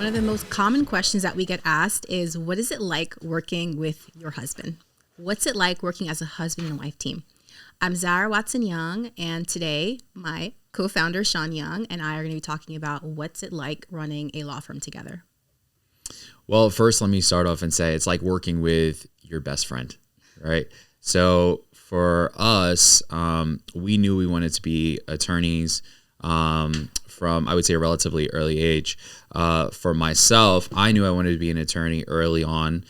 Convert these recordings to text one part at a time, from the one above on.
One of the most common questions that we get asked is, what is it like working with your husband? What's it like working as a husband and wife team? I'm Zara Watson Young, and today my co-founder Sean Young and I are going to be talking about what's it like running a law firm together. Well, first, let me start off and say it's like working with your best friend, right? So for us, we knew we wanted to be attorneys from, I would say, a relatively early age. For myself, I knew I wanted to be an attorney early on,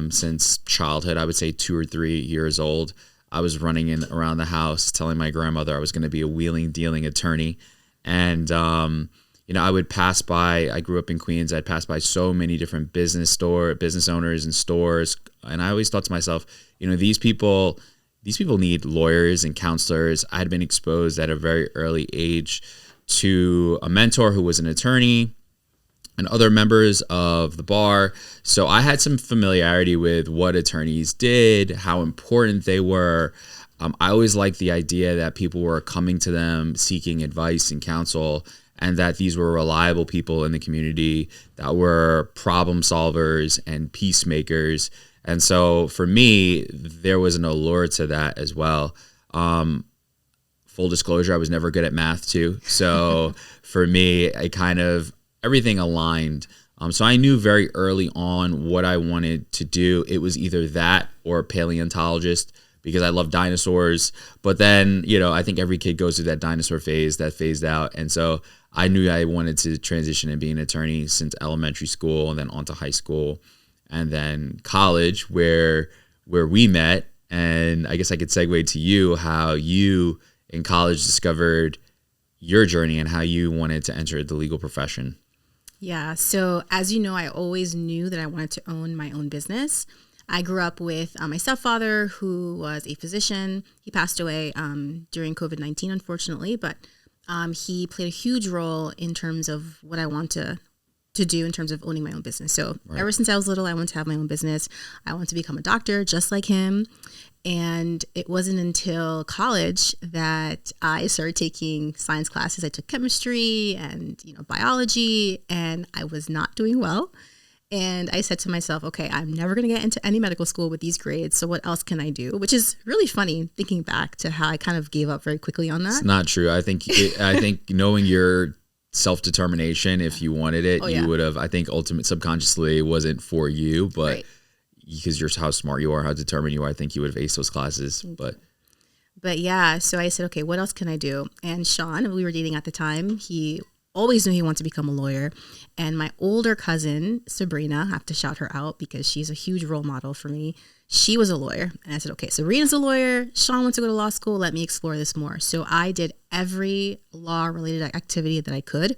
since childhood. I would say 2 or 3 years old. I was running in around the house telling my grandmother I was going to be a wheeling, dealing attorney. And, I would pass by, I grew up in Queens. I'd pass by so many different business owners and stores. And I always thought to myself, these people need lawyers and counselors. I had been exposed at a very early age to a mentor who was an attorney and other members of the bar. So I had some familiarity with what attorneys did, how important they were. I always liked the idea that people were coming to them seeking advice and counsel, and that these were reliable people in the community that were problem solvers and peacemakers. And so for me, there was an allure to that as well. Full disclosure, I was never good at math too. So for me, everything aligned. So I knew very early on what I wanted to do. It was either that or paleontologist, because I love dinosaurs. But then, I think every kid goes through that dinosaur phase that phased out. And so I knew I wanted to transition and be an attorney since elementary school, and then on to high school, and then college where we met. And I guess I could segue to you, how you in college discovered your journey and how you wanted to enter the legal profession. Yeah. So as you know, I always knew that I wanted to own my own business. I grew up with my stepfather, who was a physician. He passed away during COVID-19, unfortunately, but he played a huge role in terms of what I want to do in terms of owning my own business. So Ever since I was little, I wanted to have my own business. I wanted to become a doctor just like him. And it wasn't until college that I started taking science classes. I took chemistry and biology, and I was not doing well. And I said to myself, okay, I'm never going to get into any medical school with these grades. So what else can I do? Which is really funny thinking back to how I kind of gave up very quickly on that. It's not true. I think knowing your self-determination, if you wanted it, you would have, I think subconsciously it wasn't for you, but because you're how smart you are, how determined you are, I think you would have aced those classes. But yeah, so I said, okay, what else can I do? And Sean, we were dating at the time, he always knew he wanted to become a lawyer. And my older cousin, Sabrina, I have to shout her out because she's a huge role model for me. She was a lawyer. And I said, okay, Sabrina's a lawyer. Sean went to go to law school. Let me explore this more. So I did every law-related activity that I could.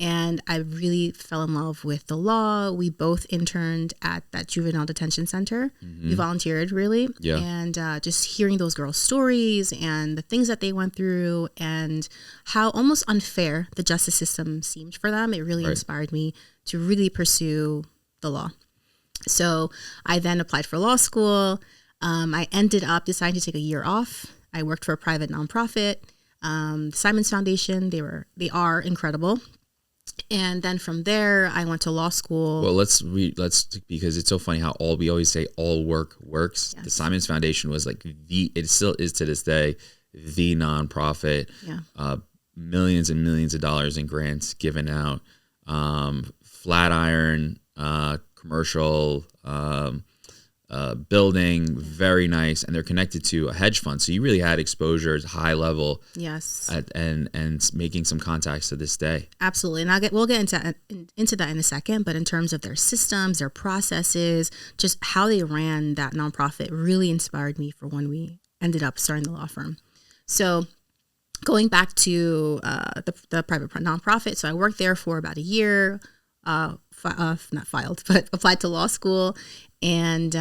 And I really fell in love with the law. We both interned at that juvenile detention center. We volunteered, really. Yeah. And just hearing those girls' stories and the things that they went through and how almost unfair the justice system seemed for them, it really inspired me to really pursue the law. So I then applied for law school. I ended up deciding to take a year off. I worked for a private nonprofit, the Simons Foundation. They are incredible. And then from there, I went to law school. Well, let's because it's so funny how we always say all work works. Yes. The Simons Foundation was like it still is to this day, the nonprofit. Yeah. Millions and millions of dollars in grants given out. Flatiron, commercial, building, very nice, and they're connected to a hedge fund. So you really had exposure at high level. Yes. And making some contacts to this day. Absolutely. And we'll get into that in a second, but in terms of their systems, their processes, just how they ran that nonprofit really inspired me for when we ended up starting the law firm. So going back to the private nonprofit, so I worked there for about a year, not filed, but applied to law school. And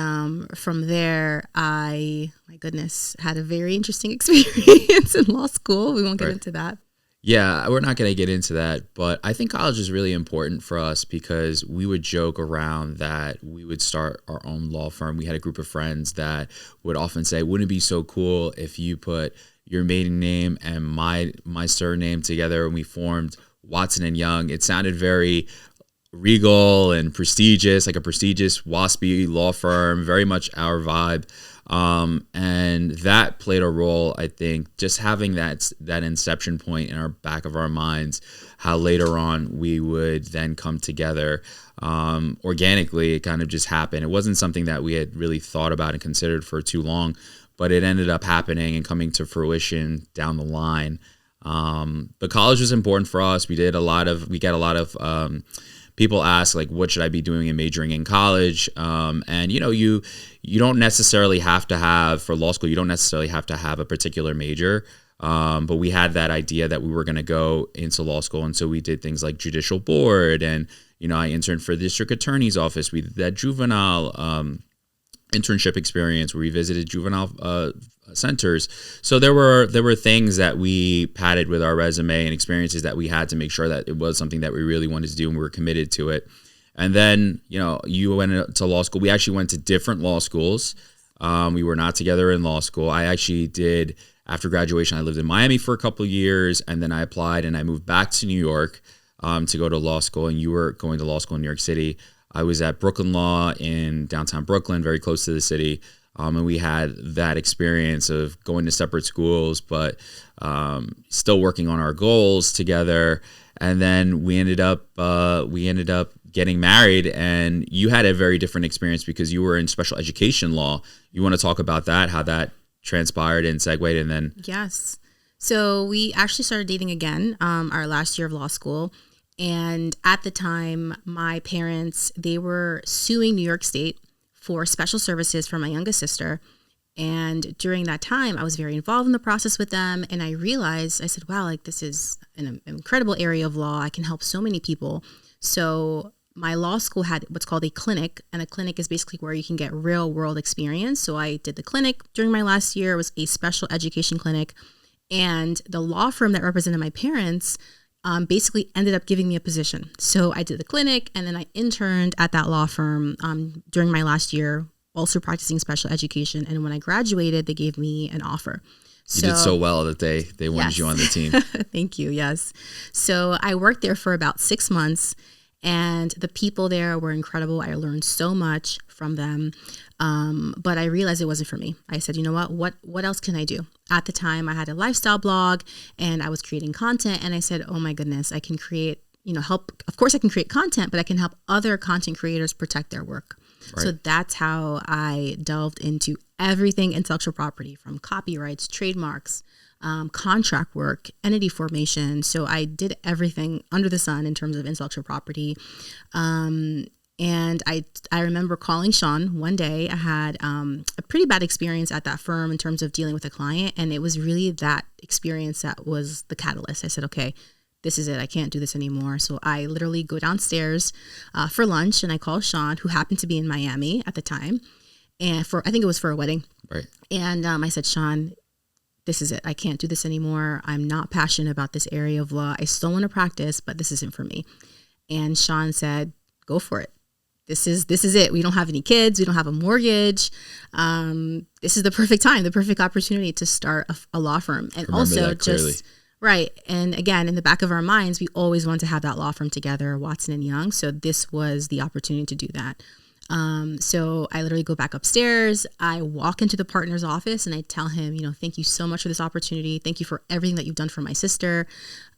from there, my goodness, had a very interesting experience in law school. We won't get into that. Yeah, we're not going to get into that. But I think college is really important for us because we would joke around that we would start our own law firm. We had a group of friends that would often say, wouldn't it be so cool if you put your maiden name and my surname together and we formed Watson and Young? It sounded very regal and prestigious, like a prestigious WASPy law firm, very much our vibe. And that played a role, I think, just having that inception point in our back of our minds, how later on we would then come together. Organically, it kind of just happened. It wasn't something that we had really thought about and considered for too long, but it ended up happening and coming to fruition down the line. But college was important for us. We get a lot of people ask, like, what should I be doing and majoring in college? And you don't necessarily have to have, for law school, you don't necessarily have to have a particular major. But we had that idea that we were going to go into law school. And so we did things like judicial board, and, I interned for the district attorney's office. We did that juvenile internship experience where we visited juvenile centers. So there were things that we padded with our resume and experiences that we had to make sure that it was something that we really wanted to do and we were committed to it. And then, you went to law school. We actually went to different law schools. We were not together in law school. I actually did, after graduation, I lived in Miami for a couple of years, and then I applied and I moved back to New York to go to law school. And you were going to law school in New York City. I was at Brooklyn Law in downtown Brooklyn, very close to the city. And we had that experience of going to separate schools, but still working on our goals together. And then we ended up getting married, and you had a very different experience because you were in special education law. You want to talk about that, how that transpired and segued, and then? Yes. So we actually started dating again our last year of law school. And at the time, my parents, they were suing New York State for special services for my youngest sister. And during that time, I was very involved in the process with them. And I realized, I said, wow, like, this is an incredible area of law. I can help so many people. So my law school had what's called a clinic. And a clinic is basically where you can get real world experience. So I did the clinic during my last year. It was a special education clinic. And the law firm that represented my parents basically ended up giving me a position. So I did the clinic, and then I interned at that law firm during my last year, also practicing special education. And when I graduated, they gave me an offer. You did so well that they wanted you on the team. Thank you. Yes. So I worked there for about 6 months, and the people there were incredible. I learned so much from them. But I realized it wasn't for me. I said, you know what else can I do? At the time, I had a lifestyle blog and I was creating content, and I said, oh my goodness, I can create, help. Of course I can create content, but I can help other content creators protect their work. Right. So that's how I delved into everything intellectual property, from copyrights, trademarks, contract work, entity formation. So I did everything under the sun in terms of intellectual property. And I remember calling Sean one day. I had a pretty bad experience at that firm in terms of dealing with a client. And it was really that experience that was the catalyst. I said, okay, this is it. I can't do this anymore. So I literally go downstairs for lunch, and I call Sean, who happened to be in Miami at the time. And I think it was for a wedding. Right. And I said, Sean, this is it. I can't do this anymore. I'm not passionate about this area of law. I still want to practice, but this isn't for me. And Sean said, go for it. This is it. We don't have any kids. We don't have a mortgage. This is the perfect time, the perfect opportunity to start a law firm. And also just, right. And again, in the back of our minds, we always wanted to have that law firm together, Watson and Young. So this was the opportunity to do that. So I literally go back upstairs. I walk into the partner's office and I tell him, thank you so much for this opportunity. Thank you for everything that you've done for my sister.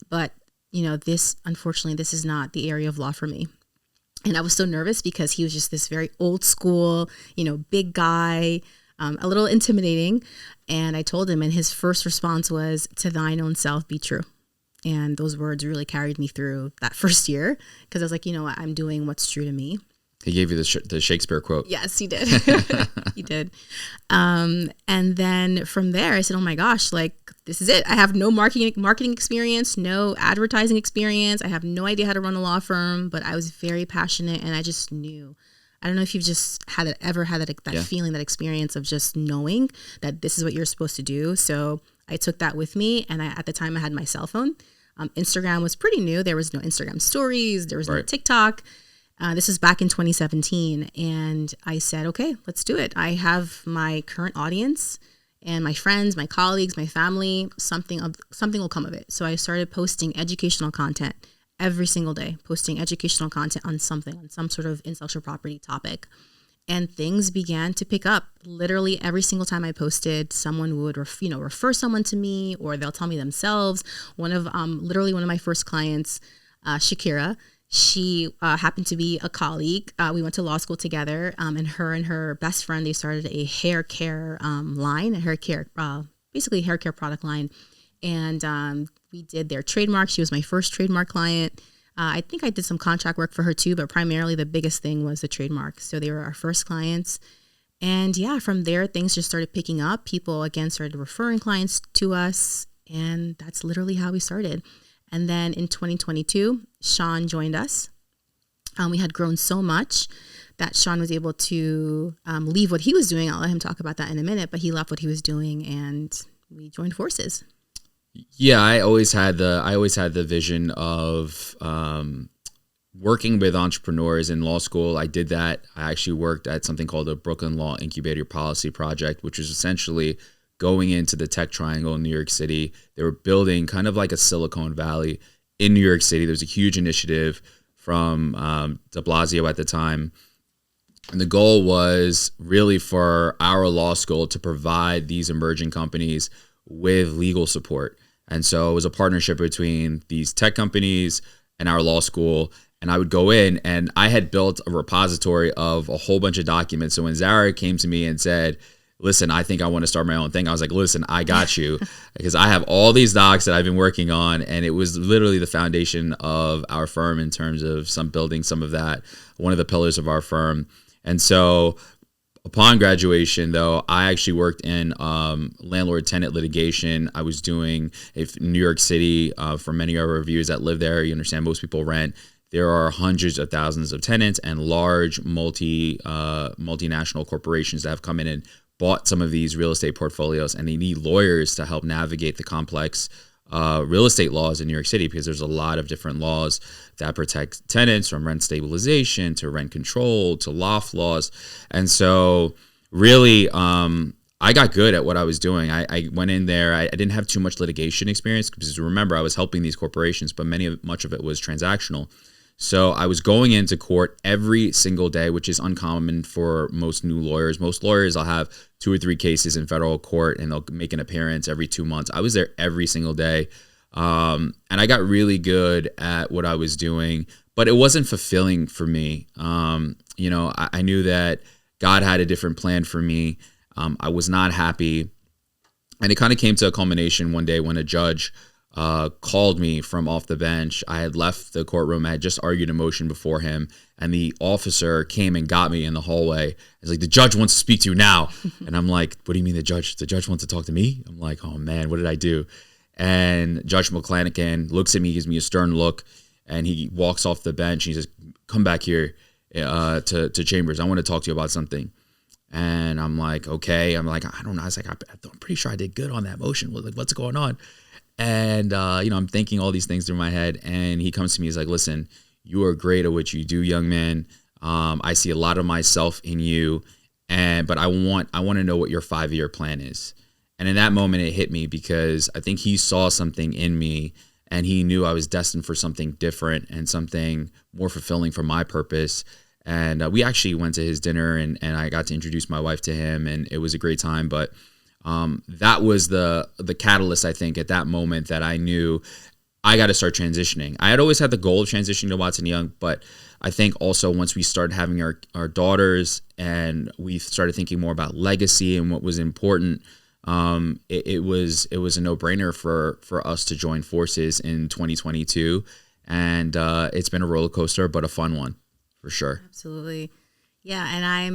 But, unfortunately, this is not the area of law for me. And I was so nervous because he was just this very old school, big guy, a little intimidating. And I told him, and his first response was, to thine own self be true. And those words really carried me through that first year, because I was like, I'm doing what's true to me. He gave you the Shakespeare quote. Yes, he did. He did. And then from there, I said, oh my gosh, like, this is it. I have no marketing experience, no advertising experience. I have no idea how to run a law firm, but I was very passionate, and I just knew. I don't know if you've just ever had that feeling, that experience of just knowing that this is what you're supposed to do. So I took that with me, and at the time I had my cell phone. Instagram was pretty new. There was no Instagram stories. There was no TikTok. This was back in 2017. And I said, okay, let's do it. I have my current audience and my friends, my colleagues, my family. Something will come of it. So I started posting educational content every single day, posting educational content on something, on some sort of intellectual property topic. And things began to pick up. Literally every single time I posted, someone would refer someone to me, or they'll tell me themselves. One of my first clients, Shakira, she happened to be a colleague. We went to law school together, and her best friend, they started a hair care line, basically hair care product line. And we did their trademark. She was my first trademark client. I think I did some contract work for her too, but primarily the biggest thing was the trademark. So they were our first clients. And yeah, from there, things just started picking up. People, again, started referring clients to us. And that's literally how we started. And then in 2022, Sean joined us. We had grown so much that Sean was able to leave what he was doing. I'll let him talk about that in a minute, but he left what he was doing and we joined forces. Yeah, I always had the vision of working with entrepreneurs in law school. I did that. I actually worked at something called the Brooklyn Law Incubator Policy Project, which was essentially going into the tech triangle in New York City. They were building kind of like a Silicon Valley in New York City. There was a huge initiative from de Blasio at the time. And the goal was really for our law school to provide these emerging companies with legal support. And so it was a partnership between these tech companies and our law school. And I would go in, and I had built a repository of a whole bunch of documents. So when Zara came to me and said, listen, I think I want to start my own thing, I was like, listen, I got you. Because I have all these docs that I've been working on. And it was literally the foundation of our firm in terms of building some of that, one of the pillars of our firm. And so upon graduation, though, I actually worked in landlord-tenant litigation. I was doing New York City for many of our reviewers that live there. You understand, most people rent. There are hundreds of thousands of tenants and large multinational corporations that have come in and bought some of these real estate portfolios, and they need lawyers to help navigate the complex real estate laws in New York City, because there's a lot of different laws that protect tenants, from rent stabilization to rent control to loft laws. And so really, I got good at what I was doing. I went in there. I didn't have too much litigation experience, because remember, I was helping these corporations, but much of it was transactional. So I was going into court every single day, which is uncommon for most new lawyers. Most lawyers will have 2 or 3 cases in federal court, and they'll make an appearance every 2 months. I was there every single day. And I got really good at what I was doing, but it wasn't fulfilling for me. I knew that God had a different plan for me. I was not happy. And it kind of came to a culmination one day when a judge called me from off the bench. I had left the courtroom. I had just argued a motion before him, and the officer came and got me in the hallway. He's like, the judge wants to speak to you now. And I'm like, what do you mean the judge? The judge wants to talk to me? I'm like, oh man, what did I do? And Judge McClanahan looks at me, gives me a stern look, and he walks off the bench. And he says, come back here to Chambers. I want to talk to you about something. And I'm like, okay. I'm like, I don't know. I was like, I'm pretty sure I did good on that motion. Like, what's going on? And, I'm thinking all these things through my head, and he comes to me, he's like, listen, you are great at what you do, young man. I see a lot of myself in you, but I want to know what your 5-year plan is. And in that moment, it hit me, because I think he saw something in me, and he knew I was destined for something different and something more fulfilling for my purpose. And we actually went to his dinner, and I got to introduce my wife to him, and it was a great time. But that was the catalyst, I think, at that moment, that I knew I got to start transitioning. I had always had the goal of transitioning to Watson Young, but I think also once we started having our daughters, and we started thinking more about legacy and what was important, it was a no-brainer for us to join forces in 2022. And it's been a roller coaster, but a fun one for sure. Absolutely. Yeah. And I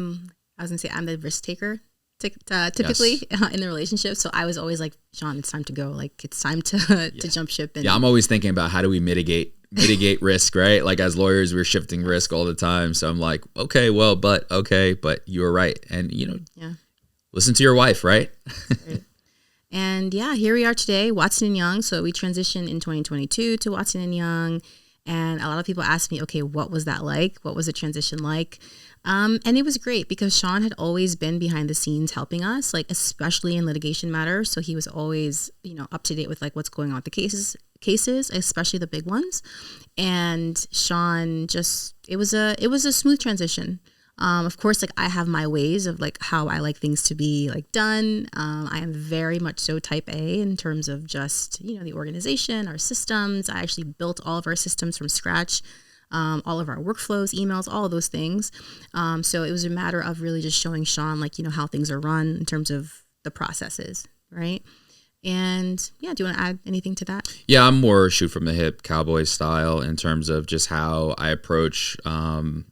was gonna say, I'm the risk taker typically, yes, in the relationship. So I was always like, Sean, it's time to go. Like, it's time to jump ship. And I'm always thinking about how do we mitigate risk, right? Like, as lawyers, we're shifting risk all the time. So I'm like, but you were right. And, listen to your wife, right? Right. And here we are today, Watson & Young. So we transitioned in 2022 to Watson & Young. And a lot of people ask me, okay, what was that like? What was the transition like? And it was great, because Sean had always been behind the scenes helping us, like especially in litigation matters. So he was always, up to date with like what's going on with the cases, especially the big ones. And Sean it was a smooth transition. Of course, like I have my ways of like how I like things to be like done. I am very much so type A in terms of just, the organization, our systems. I actually built all of our systems from scratch. All of our workflows, emails, all of those things. So it was a matter of really just showing Sean like, how things are run in terms of the processes. Right. And yeah, do you want to add anything to that? Yeah, I'm more shoot from the hip cowboy style in terms of just how I approach the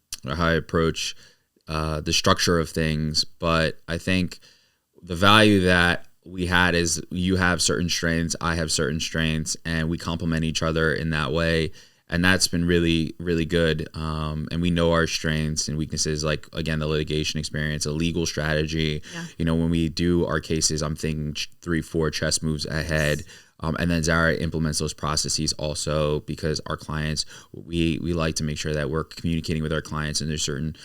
structure of things. But I think the value that we had is you have certain strengths, I have certain strengths, and we complement each other in that way. And that's been really, really good. And we know our strengths and weaknesses, like, again, the litigation experience, a legal strategy. Yeah. When we do our cases, I'm thinking 3-4 chess moves ahead. And then Zara implements those processes also because our clients, we like to make sure that we're communicating with our clients and there's certain,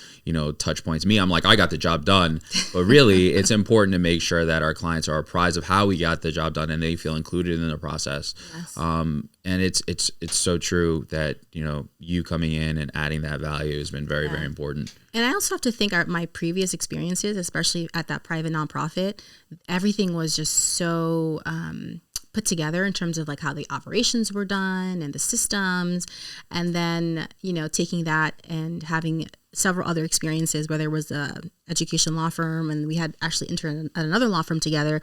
touch points. I'm like, I got the job done. But really, it's important to make sure that our clients are apprised of how we got the job done and they feel included in the process. Yes. And it's so true that, you coming in and adding that value has been very, very important. And I also have to think my previous experiences, especially at that private nonprofit, everything was just so put together in terms of like how the operations were done and the systems. And then, taking that and having several other experiences, whether it was a education law firm and we had actually interned at another law firm together.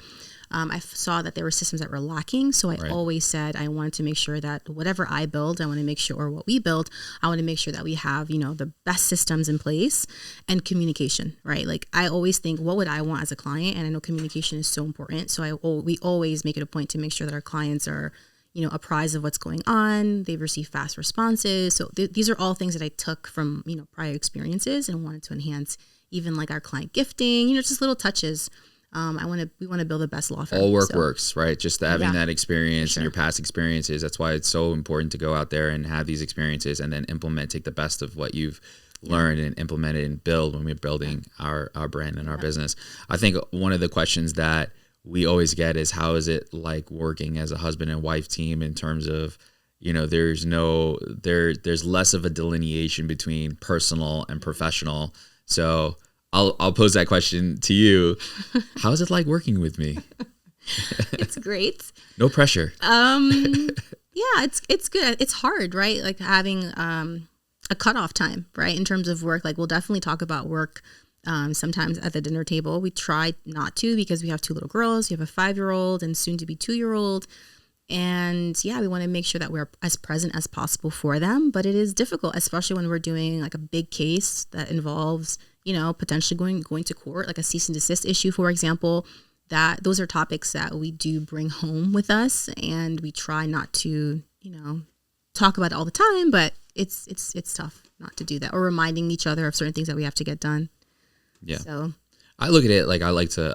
I saw that there were systems that were lacking. So I always said I wanted to make sure that whatever I build, I want to make sure, or what we build, I want to make sure that we have, the best systems in place and communication, right? Like I always think, what would I want as a client? And I know communication is so important. So we always make it a point to make sure that our clients are, apprised of what's going on. They've received fast responses. So these are all things that I took from, prior experiences and wanted to enhance even like our client gifting, just little touches. We want to build the best law firm. All works, right? Just having that experience and your past experiences. That's why it's so important to go out there and have these experiences and then take the best of what you've learned and implement it and build when we're building our brand and our business. I think one of the questions that we always get is how is it like working as a husband and wife team in terms of, there's less of a delineation between personal and professional. So I'll pose that question to you. How is it like working with me? It's great. No pressure. Yeah, it's good. It's hard, right? Like having a cutoff time, right? In terms of work, like we'll definitely talk about work sometimes at the dinner table. We try not to because we have 2 little girls. We have a 5-year-old and soon to be 2-year-old. And yeah, we want to make sure that we're as present as possible for them. But it is difficult, especially when we're doing like a big case that involves potentially going to court, like a cease and desist issue, for example. Those are topics that we do bring home with us, and we try not to, talk about it all the time. But it's tough not to do that, or reminding each other of certain things that we have to get done. Yeah. So I look at it like I like to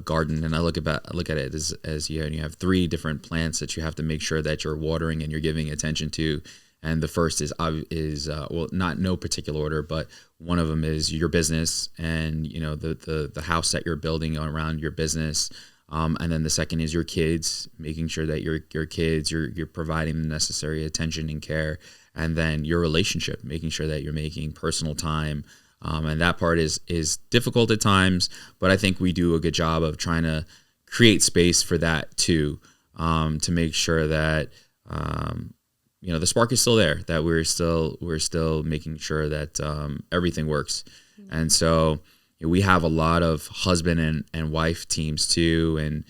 garden, and I look at it as you have 3 different plants that you have to make sure that you're watering and you're giving attention to. And the first is not no particular order, but one of them is your business and, the house that you're building around your business. And then the second is your kids, making sure that your kids, you're providing the necessary attention and care. And then your relationship, making sure that you're making personal time. And that part is difficult at times, but I think we do a good job of trying to create space for that too, to make sure that, the spark is still there, that we're still making sure that everything works. Mm-hmm. And so we have a lot of husband and wife teams too. And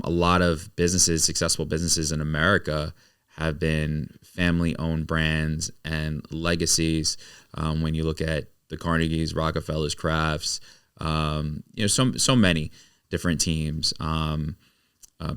a lot of successful businesses in America have been family owned brands and legacies. When you look at the Carnegies, Rockefellers, Crafts, so many different teams.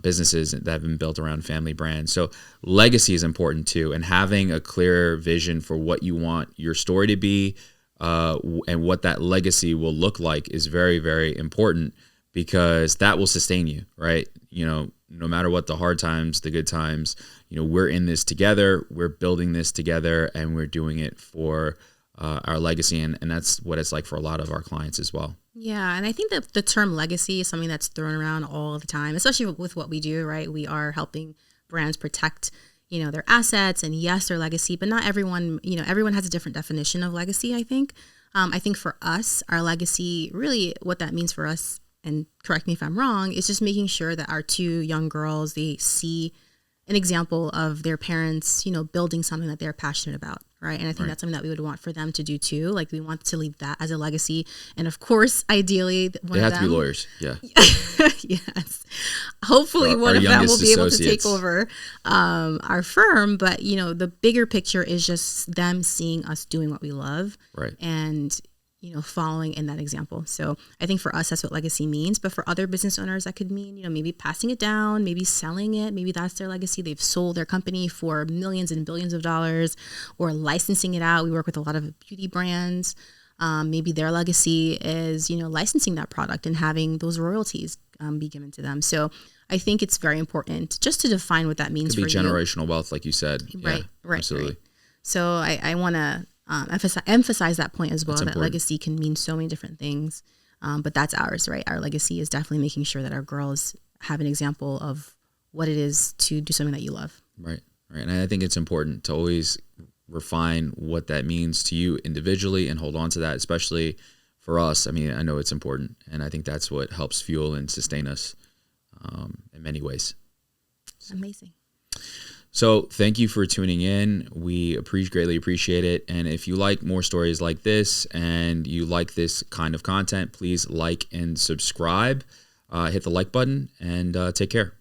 Businesses that have been built around family brands. So legacy is important too, and having a clear vision for what you want your story to be and what that legacy will look like is very, very important, because that will sustain you, right? No matter what the hard times, the good times, we're in this together, we're building this together, and we're doing it for our legacy. And that's what it's like for a lot of our clients as well. Yeah, and I think that the term legacy is something that's thrown around all the time, especially with what we do, right? We are helping brands protect their assets and yes, their legacy, but not everyone, everyone has a different definition of legacy, I think. I think for us, our legacy, really what that means for us, and correct me if I'm wrong, is just making sure that our 2 young girls, they see an example of their parents, building something that they're passionate about. Right. And I think that's something that we would want for them to do too. Like we want to leave that as a legacy. And of course, ideally, they have to be lawyers. Yeah. Yes. Hopefully one of them will be able to take over our firm. But, the bigger picture is just them seeing us doing what we love. Right. And, following in that example. So I think for us, that's what legacy means. But for other business owners, that could mean, maybe passing it down, maybe selling it. Maybe that's their legacy. They've sold their company for millions and billions of dollars, or licensing it out. We work with a lot of beauty brands. Maybe their legacy is, licensing that product and having those royalties be given to them. So I think it's very important just to define what that means for you. Could be generational wealth, like you said. Right, yeah, right. Absolutely. Right. So I want to emphasize that point as well, that legacy can mean so many different things. But that's ours, right? Our legacy is definitely making sure that our girls have an example of what it is to do something that you love. Right. Right. And I think it's important to always refine what that means to you individually and hold on to that, especially for us. I mean, I know it's important, and I think that's what helps fuel and sustain us in many ways. Amazing. So thank you for tuning in. We greatly appreciate it. And if you like more stories like this and you like this kind of content, please like and subscribe, hit the like button, and take care.